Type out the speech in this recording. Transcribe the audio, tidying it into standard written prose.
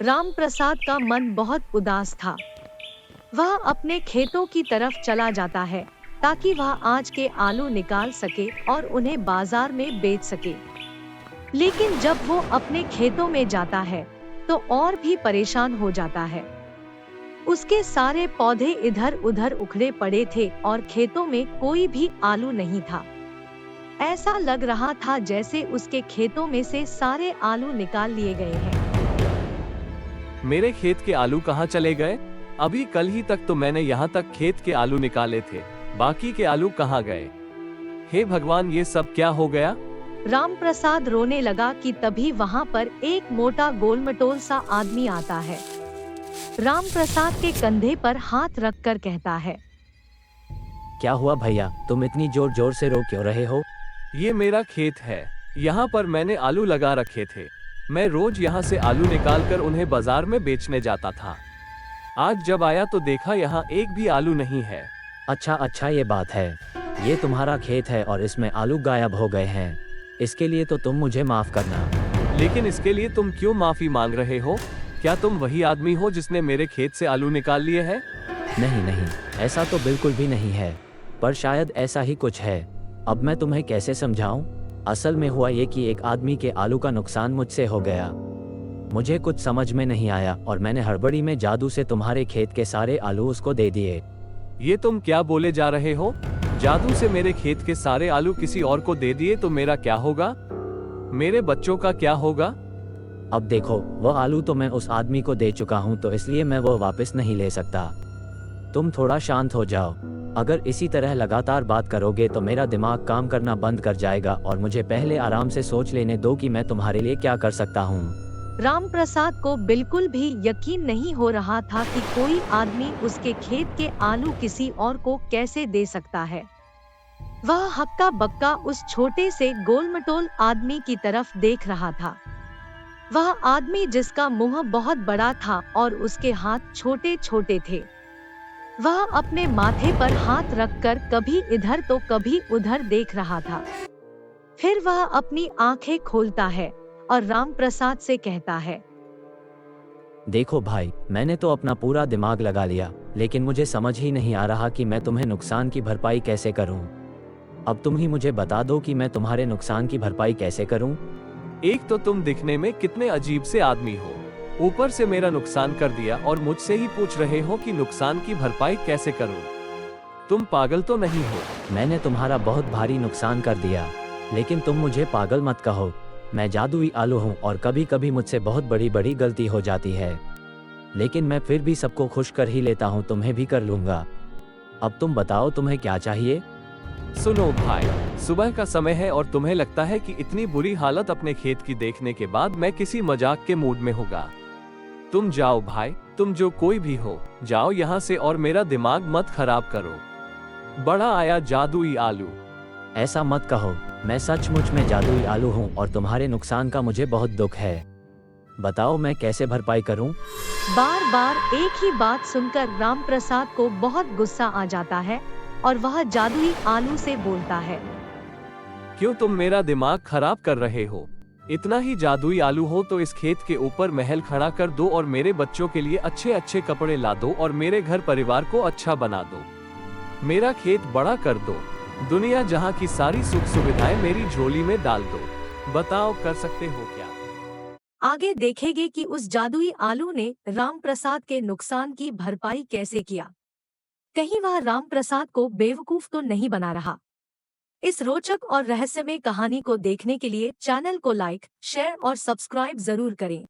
रामप्रसाद का मन बहुत उदास था। वह अपने खेतों की तरफ चला जाता है ताकि वह आज के आलू निकाल सके और उन्हें बाजार में बेच सके। लेकिन जब वो अपने खेतों में जाता है तो और भी परेशान हो जाता है। उसके सारे पौधे इधर उधर उखड़े पड़े थे और खेतों में कोई भी आलू नहीं था। ऐसा लग रहा था जैसे उसके खेतों में से सारे आलू निकाल लिए गए हैं। मेरे खेत के आलू कहाँ चले गए? अभी कल ही तक तो मैंने यहाँ तक खेत के आलू निकाले थे, बाकी के आलू कहाँ गए? हे भगवान, ये सब क्या हो गया? रामप्रसाद रोने लगा कि तभी वहाँ पर एक मोटा गोलमटोल सा आदमी आता है। रामप्रसाद के कंधे पर हाथ रखकर कहता है, क्या हुआ भैया, तुम इतनी जोर जोर से रो क्यों रहे हो? ये मेरा खेत है, यहाँ पर मैंने आलू लगा रखे थे। मैं रोज यहाँ से आलू निकाल कर उन्हें बाजार में बेचने जाता था। आज जब आया तो देखा यहाँ एक भी आलू नहीं है। अच्छा, ये बात है। ये तुम्हारा खेत है और इसमें आलू गायब हो गए हैं। इसके लिए तो तुम मुझे माफ करना। लेकिन इसके लिए तुम क्यों माफी मांग रहे हो? क्या तुम वही आदमी हो जिसने मेरे खेत से आलू निकाल लिए हैं? नहीं, ऐसा तो बिल्कुल भी नहीं है, पर शायद ऐसा ही कुछ है। अब मैं तुम्हें कैसे समझाऊं? असल में हुआ ये कि एक आदमी के आलू का नुकसान मुझसे हो गया। मुझे कुछ समझ में नहीं आया और मैंने हड़बड़ी में जादू से तुम्हारे खेत के सारे आलू उसको दे दिए। ये तुम क्या बोले जा रहे हो? जादू से मेरे खेत के सारे आलू किसी और को दे दिए तो मेरा क्या होगा? मेरे बच्चों का क्या होगा? अब देखो, वह आलू तो मैं उस आदमी को दे चुका हूँ, तो इसलिए मैं वो वापस नहीं ले सकता। तुम थोड़ा शांत हो जाओ। अगर इसी तरह लगातार बात करोगे तो मेरा दिमाग काम करना बंद कर जाएगा और मुझे पहले आराम से सोच लेने दो कि मैं तुम्हारे लिए क्या कर सकता हूँ। रामप्रसाद को बिल्कुल भी यकीन नहीं हो रहा था कि कोई आदमी उसके खेत के आलू किसी और को कैसे दे सकता है। वह हक्का बक्का उस छोटे से गोलमटोल आदमी की तरफ देख रहा था। वह आदमी जिसका मुंह बहुत बड़ा था और उसके हाथ छोटे छोटे थे। वह अपने माथे पर हाथ रखकर कभी इधर तो कभी उधर देख रहा था। फिर वह अपनी आंखें खोलता है और रामप्रसाद से कहता है, देखो भाई, मैंने तो अपना पूरा दिमाग लगा लिया, लेकिन मुझे समझ ही नहीं आ रहा कि मैं तुम्हें नुकसान की भरपाई कैसे करूं। अब तुम ही मुझे बता दो कि मैं तुम्हारे नुकसान की भरपाई कैसे करूं। एक तो तुम दिखने में कितने अजीब से आदमी हो, ऊपर से मेरा नुकसान कर दिया और मुझसे ही पूछ रहे हो कि नुकसान की भरपाई कैसे करूं। तुम पागल तो नहीं हो? मैंने तुम्हारा बहुत भारी नुकसान कर दिया, लेकिन तुम मुझे पागल मत कहो। मैं जादुई आलू हूँ और कभी कभी मुझसे बहुत बड़ी बड़ी गलती हो जाती है, लेकिन मैं फिर भी सबको खुश कर ही लेता हूँ, तुम्हें भी कर लूँगा। अब तुम बताओ, तुम्हें क्या चाहिए? सुनो भाई, सुबह का समय है और तुम्हें लगता है कि इतनी बुरी हालत अपने खेत की देखने के बाद मैं किसी मजाक के मूड में होगा। तुम जाओ भाई, तुम जो कोई भी हो, जाओ यहाँ से और मेरा दिमाग मत खराब करो। बड़ा आया जादुई आलू। ऐसा मत कहो, मैं सचमुच में जादुई आलू हूँ और तुम्हारे नुकसान का मुझे बहुत दुख है। बताओ मैं कैसे भरपाई करूँ? बार बार एक ही बात सुनकर रामप्रसाद को बहुत गुस्सा आ जाता है और वह जादुई आलू से बोलता है, क्यों तुम मेरा दिमाग खराब कर रहे हो? इतना ही जादुई आलू हो तो इस खेत के ऊपर महल खड़ा कर दो और मेरे बच्चों के लिए अच्छे अच्छे कपड़े ला दो और मेरे घर परिवार को अच्छा बना दो। मेरा खेत बड़ा कर दो, दुनिया जहाँ की सारी सुख सुविधाएं मेरी झोली में डाल दो। बताओ, कर सकते हो क्या? आगे देखेंगे कि उस जादुई आलू ने रामप्रसाद के नुकसान की भरपाई कैसे किया। कहीं वह रामप्रसाद को बेवकूफ तो नहीं बना रहा। इस रोचक और रहस्यमय कहानी को देखने के लिए चैनल को लाइक, शेयर और सब्सक्राइब जरूर करें।